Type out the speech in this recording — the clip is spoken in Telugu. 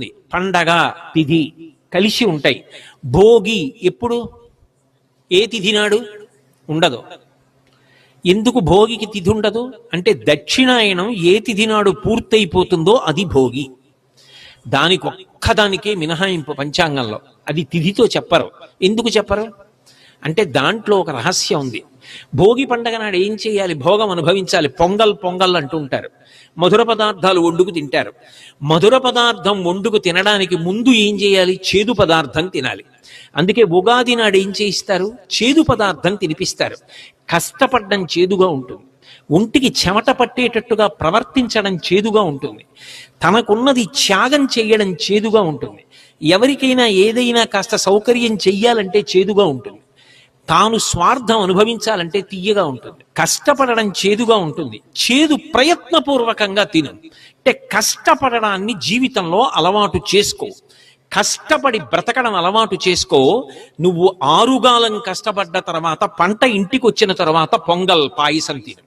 పండగ తిథి కలిసి ఉంటాయి. భోగి ఎప్పుడు, ఏ తిథి నాడు ఉండదు. ఎందుకు భోగికి తిథి ఉండదు అంటే దక్షిణాయనం ఏ తిథి నాడు పూర్తయిపోతుందో అది భోగి. దానికి ఒక్కదానికే మినహాయింపు పంచాంగంలో, అది తిథితో చెప్పరు. ఎందుకు చెప్పరు అంటే దాంట్లో ఒక రహస్యం ఉంది. భోగి పండగ నాడు ఏం చేయాలి? భోగం అనుభవించాలి. పొంగల్ పొంగల్ అంటూ ఉంటారు. మధుర పదార్థాలు వండుకు తింటారు. మధుర పదార్థం వండుకు తినడానికి ముందు ఏం చేయాలి? చేదు పదార్థం తినాలి. అందుకే ఉగాది నాడు ఏం చేయిస్తారు? చేదు పదార్థం తినిపిస్తారు. కష్టపడడం చేదుగా ఉంటుంది, ఒంటికి చెమట పట్టేటట్టుగా ప్రవర్తించడం చేదుగా ఉంటుంది, తనకున్నది త్యాగం చేయడం చేదుగా ఉంటుంది. ఎవరికైనా ఏదైనా కాస్త సౌకర్యం చెయ్యాలంటే చేదుగా ఉంటుంది. తాను స్వార్థం అనుభవించాలంటే తీయగా ఉంటుంది. కష్టపడడం చేదుగా ఉంటుంది. చేదు ప్రయత్నపూర్వకంగా తిను. అంటే కష్టపడడాన్ని జీవితంలో అలవాటు చేసుకో. కష్టపడి బ్రతకడం అలవాటు చేసుకో. నువ్వు ఆరుగాలం కష్టపడ్డ తర్వాత పంట ఇంటికి వచ్చిన తర్వాత పొంగల్ పాయసం తిను.